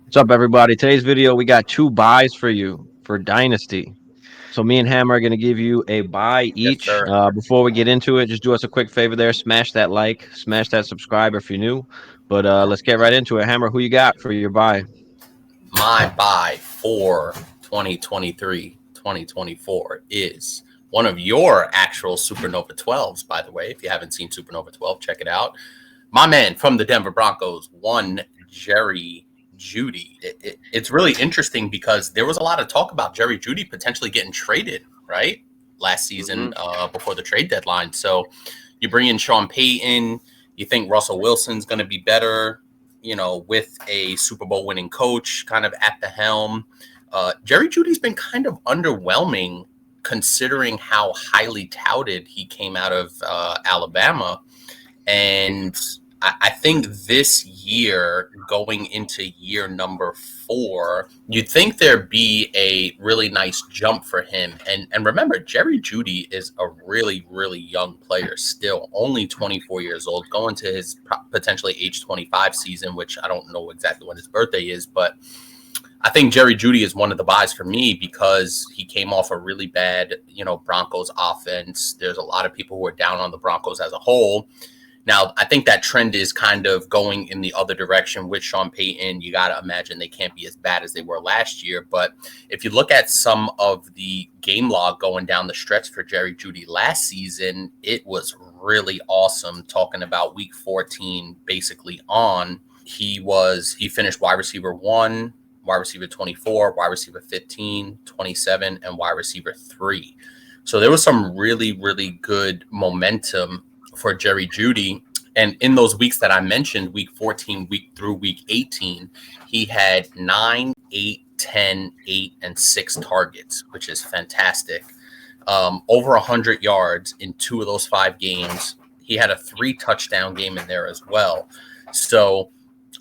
What's up, everybody? Today's video, we got two buys for you for Dynasty. So me and Hammer are going to give you a buy Yes, each. sir. Before we get into it, just do us a quick favor there. Smash that like, smash that subscribe if you're new. But let's get right into it. Hammer, who you got for your buy? My buy for 2023-2024 is one of your actual Supernova 12s, by the way. If you haven't seen Supernova 12, check it out. My man from the Denver Broncos, one Jerry Jeudy. It's really interesting because there was a lot of talk about Jerry Jeudy potentially getting traded, right? Last season before the trade deadline. So you bring in Sean Payton. You think Russell Wilson's going to be better, with a Super Bowl winning coach kind of at the helm. Jerry Jeudy's been kind of underwhelming considering how highly touted he came out of Alabama. And I think this year, going into year number 4, you'd think there'd be a really nice jump for him. And remember, Jerry Jeudy is a really, really young player still, only 24 years old, going to his potentially age 25 season, which I don't know exactly when his birthday is, but I think Jerry Jeudy is one of the buys for me because he came off a really bad, Broncos offense. There's a lot of people who are down on the Broncos as a whole. Now, I think that trend is kind of going in the other direction with Sean Payton. You got to imagine they can't be as bad as they were last year. But if you look at some of the game log going down the stretch for Jerry Jeudy last season, it was really awesome. Talking about week 14, basically on, he finished wide receiver 1, wide receiver 24, wide receiver 15, 27, and wide receiver 3. So there was some really, really good momentum for Jerry Jeudy. And in those weeks that I mentioned, week 14, week through week 18, he had 9, 8, 10, 8, and 6 targets, which is fantastic. Over 100 yards in 2 of those 5 games. He had a 3 touchdown game in there as well. So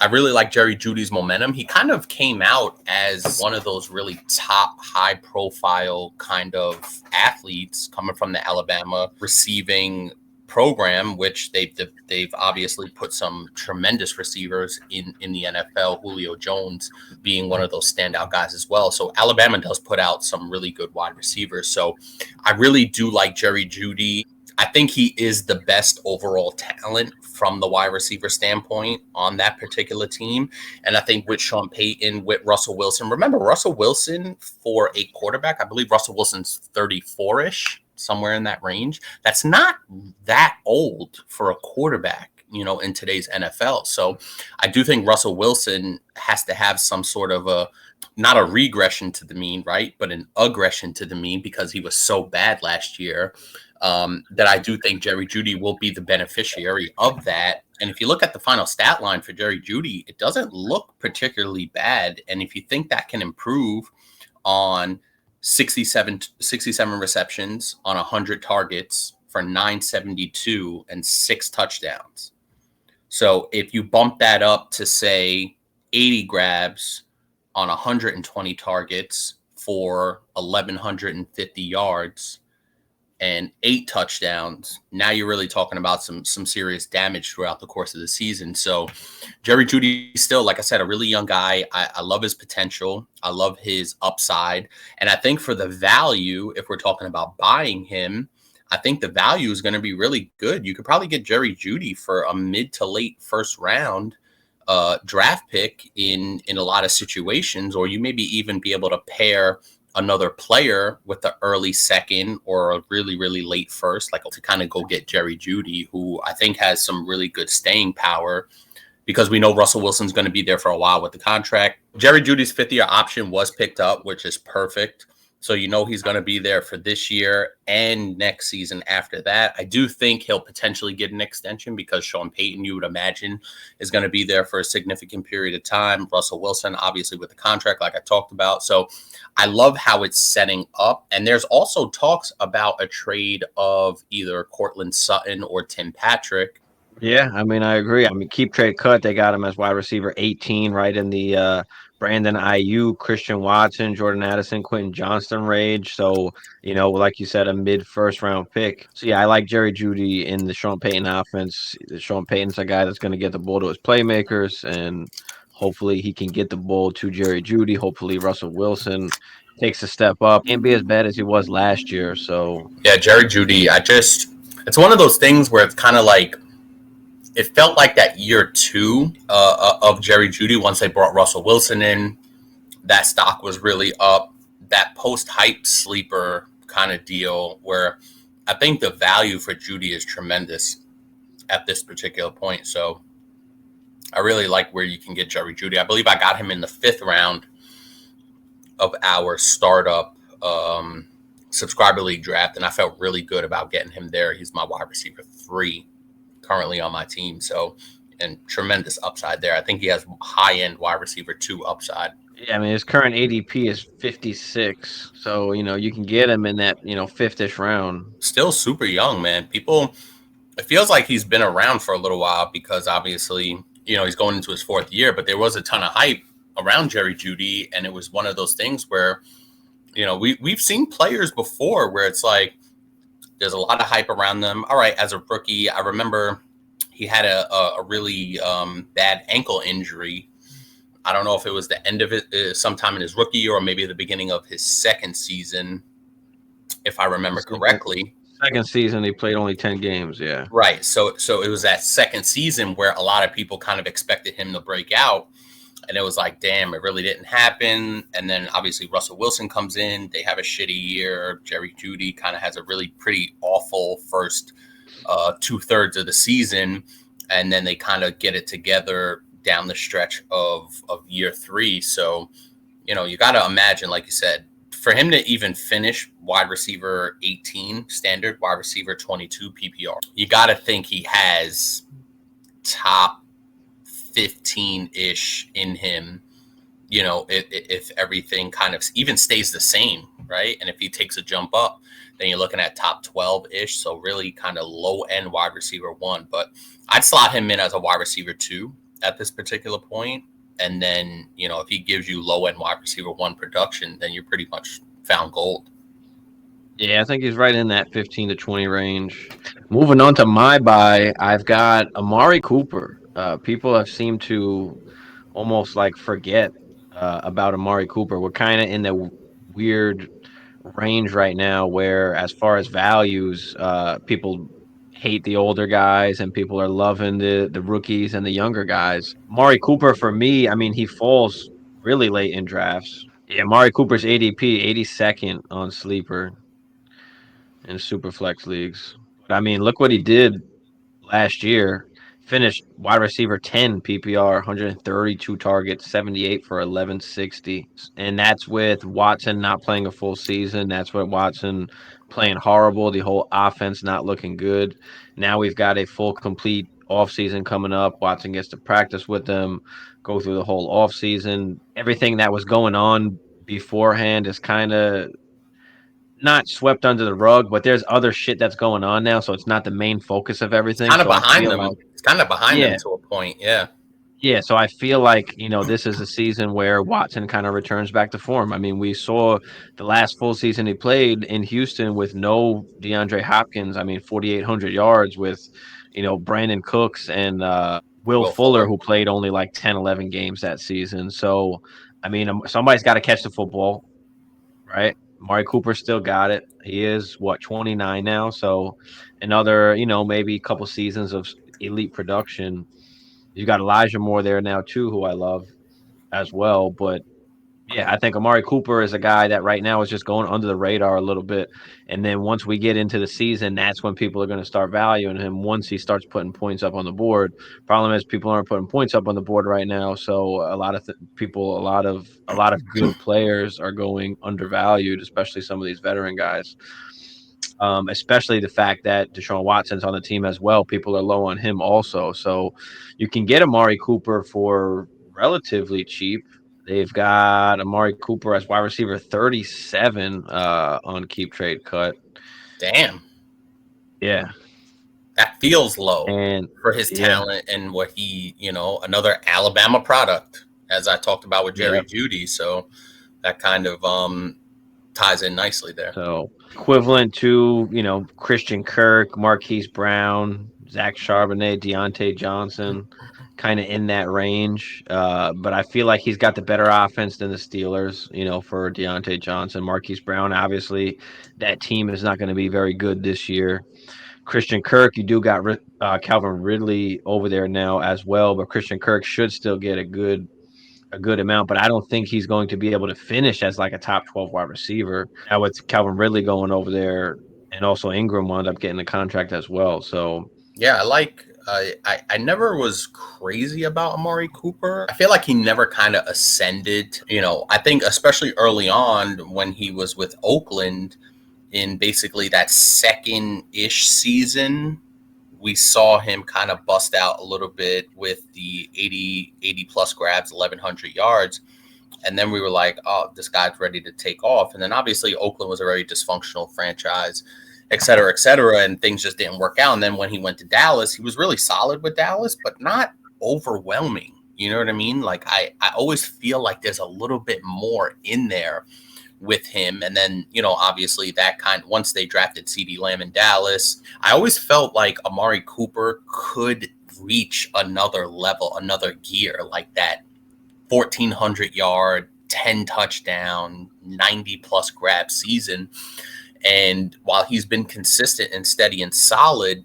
I really like Jerry Jeudy's momentum. He kind of came out as one of those really top, high-profile kind of athletes coming from the Alabama receiving program, which they've obviously put some tremendous receivers in the NFL, Julio Jones being one of those standout guys as well. So Alabama does put out some really good wide receivers. So I really do like Jerry Jeudy. I think he is the best overall talent from the wide receiver standpoint on that particular team. And I think with Sean Payton, with Russell Wilson, remember Russell Wilson for a quarterback, I believe Russell Wilson's 34-ish, somewhere in that range. That's not that old for a quarterback, in today's NFL. So I do think Russell Wilson has to have some sort of not a regression to the mean, right? But an aggression to the mean because he was so bad last year. That I do think Jerry Jeudy will be the beneficiary of that. And if you look at the final stat line for Jerry Jeudy, it doesn't look particularly bad. And if you think that can improve on 67 receptions on 100 targets for 972 and 6 touchdowns. So if you bump that up to, say, 80 grabs on 120 targets for 1,150 yards, and 8 touchdowns, now you're really talking about some serious damage throughout the course of the season. So Jerry Jeudy still, like I said, a really young guy. I love his potential. I love his upside. And I think for the value, if we're talking about buying him, I think the value is going to be really good. You could probably get Jerry Jeudy for a mid to late first round draft pick in a lot of situations, or you maybe even be able to pair another player with the early second or a really, really late first, like to kind of go get Jerry Jeudy, who I think has some really good staying power because we know Russell Wilson's going to be there for a while with the contract. Jerry Jeudy's 5th-year option was picked up, which is perfect. So he's going to be there for this year and next season after that. I do think he'll potentially get an extension because Sean Payton, you would imagine, is going to be there for a significant period of time. Russell Wilson, obviously, with the contract, like I talked about. So I love how it's setting up. And there's also talks about a trade of either Cortland Sutton or Tim Patrick. Yeah, I mean, I agree. I mean, keep trade cut. They got him as wide receiver 18, right in the Brandon Ayuk, Christian Watson, Jordan Addison, Quentin Johnston range. So, like you said, a mid first round pick. So, yeah, I like Jerry Jeudy in the Sean Payton offense. Sean Payton's a guy that's going to get the ball to his playmakers and Hopefully, he can get the ball to Jerry Judy. Hopefully, Russell Wilson takes a step up. Can't be as bad as he was last year. So, Yeah, Jerry Judy. It's one of those things where it's kind of like it felt like that year two of Jerry Judy once they brought Russell Wilson in. That stock was really up. That post hype sleeper kind of deal where I think the value for Judy is tremendous at this particular point. So I really like where you can get Jerry Judy. I believe I got him in the 5th round of our startup subscriber league draft, and I felt really good about getting him there. He's my wide receiver 3 currently on my team. So, and tremendous upside there. I think he has high end wide receiver 2 upside. yeah, I mean, his current ADP is 56. So, you can get him in that, 5th-ish round. Still super young, man. People, it feels like he's been around for a little while because obviously, he's going into his 4th year, but there was a ton of hype around Jerry Judy. And it was one of those things where, we've seen players before where it's like there's a lot of hype around them. All right, as a rookie, I remember he had a really bad ankle injury. I don't know if it was the end of it sometime in his rookie year or maybe the beginning of his 2nd season, if I remember correctly. Second season, he played only 10 games, yeah. Right. So it was that 2nd season where a lot of people kind of expected him to break out. And it was like, damn, it really didn't happen. And then obviously Russell Wilson comes in. They have a shitty year. Jerry Judy kind of has a really pretty awful first 2/3 of the season. And then they kind of get it together down the stretch of year 3. So, you got to imagine, like you said, for him to even finish wide receiver 18 standard, wide receiver 22 PPR, you got to think he has top 15-ish in him, if everything kind of even stays the same, right? And if he takes a jump up, then you're looking at top 12-ish. So really kind of low end wide receiver 1. But I'd slot him in as a wide receiver 2 at this particular point. And then, if he gives you low end wide receiver 1 production, then you're pretty much found gold. Yeah, I think he's right in that 15 to 20 range. Moving on to my buy, I've got Amari Cooper. People have seemed to almost like forget about Amari Cooper. We're kind of in the weird range right now where, as far as values, people hate the older guys and people are loving the rookies and the younger guys. Amari Cooper, for me, I mean, he falls really late in drafts. Yeah, Amari Cooper's ADP 82nd on Sleeper in Superflex leagues. But I mean, look what he did last year. Finished wide receiver 10 PPR, 132 targets, 78 for 1160. And that's with Watson not playing a full season. That's with Watson playing horrible, the whole offense not looking good. Now we've got a full complete offseason coming up. Watson gets to practice with them, go through the whole offseason. Everything that was going on beforehand is kind of not swept under the rug, but there's other shit that's going on now, so it's not the main focus of everything. Kind of So I behind feel them. like, It's kind of behind them yeah, to a point. Yeah. yeah. So I feel like this is a season where Watson kind of returns back to form. I mean, we saw the last full season he played in Houston with no DeAndre Hopkins. I mean, 4,800 yards with Brandon Cooks and Will Will Fuller, Fuller. who played only like 10, 11 games that season. So I mean, somebody's got to catch the football. Right? Amari Cooper still got it. He is what, 29 now, so another, maybe a couple seasons of elite production. You got Elijah Moore there now too, who I love as well. But yeah, I think Amari Cooper is a guy that right now is just going under the radar a little bit. And then once we get into the season, that's when people are going to start valuing him once he starts putting points up on the board. Problem is people aren't putting points up on the board right now, so a lot of people, a lot of good players are going undervalued, especially some of these veteran guys. Especially the fact that Deshaun Watson's on the team as well. People are low on him also. So you can get Amari Cooper for relatively cheap. They've got Amari Cooper as wide receiver 37 on Keep Trade Cut. Damn. Yeah. That feels low And for his yeah, talent and what he, another Alabama product, as I talked about with yeah. Jerry Judy. So that kind of ties in nicely there. So equivalent to, Christian Kirk, Marquise Brown, Zach Charbonnet, Deontay Johnson. kind of in that range. But I feel like he's got the better offense than the Steelers, for Deontay Johnson. Marquise Brown, obviously, that team is not going to be very good this year. Christian Kirk, you do got Calvin Ridley over there now as well, but Christian Kirk should still get a good amount, but I don't think he's going to be able to finish as like a top 12 wide receiver. Now with Calvin Ridley going over there, and also Ingram wound up getting a contract as well. So Yeah, I like. I never was crazy about Amari Cooper. I feel like he never kind of ascended. I think especially early on when he was with Oakland in basically that second-ish season, we saw him kind of bust out a little bit with the 80 plus grabs, 1,100 yards. And then we were like, oh, this guy's ready to take off. And then obviously Oakland was a very dysfunctional franchise, et cetera, and things just didn't work out. And then when he went to Dallas, he was really solid with Dallas, but not overwhelming. You know what I mean? Like I always feel like there's a little bit more in there with him. And then, obviously once they drafted CeeDee Lamb in Dallas, I always felt like Amari Cooper could reach another level, another gear, like that 1,400 yard, 10 touchdown, 90 plus grab season. And while he's been consistent and steady and solid,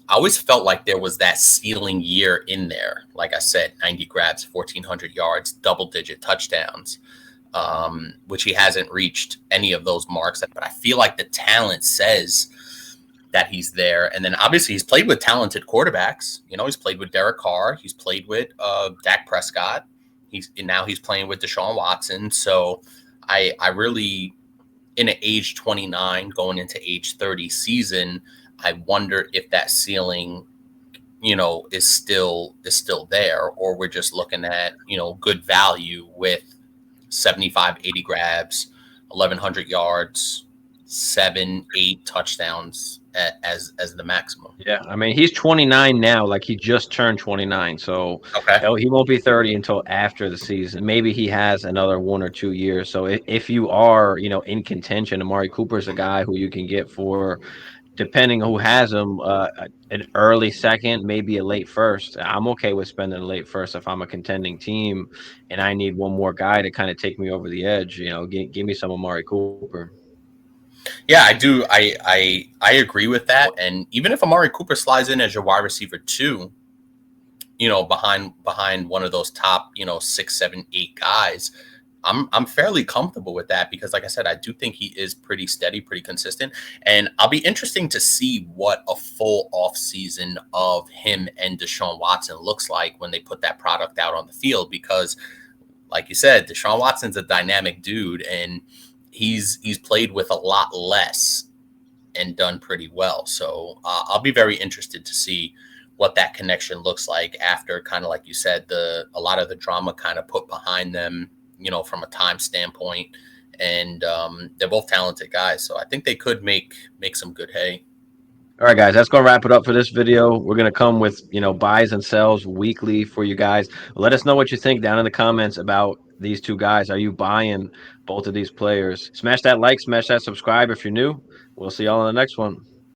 I always felt like there was that ceiling year in there. Like I said, 90 grabs, 1,400 yards, double digit touchdowns, which he hasn't reached any of those marks. But I feel like the talent says that he's there. And then obviously he's played with talented quarterbacks. He's played with Derek Carr. He's played with Dak Prescott. Now he's playing with Deshaun Watson. So I really, in an age 29 going into age 30 season, I wonder if that ceiling, is still there, or we're just looking at, good value with 75, 80 grabs, 1,100 yards, 7, 8 touchdowns as the maximum. yeah, I mean he's 29 now, like he just turned 29, so Okay. he won't be 30 until after the season. Maybe he has another 1 or 2 years. So if you are, in contention, Amari Cooper's a guy who you can get for, depending who has him, an early second, maybe a late first. I'm okay with spending a late first if I'm a contending team and I need one more guy to kind of take me over the edge. Give me some Amari Cooper. Yeah, I do. I agree with that. And even if Amari Cooper slides in as your wide receiver too, behind one of those top, 6, 7, 8 guys, I'm fairly comfortable with that because, like I said, I do think he is pretty steady, pretty consistent, and I'll be interesting to see what a full off season of him and Deshaun Watson looks like when they put that product out on the field. Because, like you said, Deshaun Watson's a dynamic dude, and he's played with a lot less and done pretty well. So I'll be very interested to see what that connection looks like after, kind of like you said, a lot of the drama kind of put behind them, from a time standpoint. And they're both talented guys, so I think they could make some good hay. All right, guys, that's going to wrap it up for this video. We're going to come with, buys and sells weekly for you guys. Let us know what you think down in the comments about these two guys. Are you buying both of these players? Smash that like, smash that subscribe if you're new. We'll see y'all on the next one.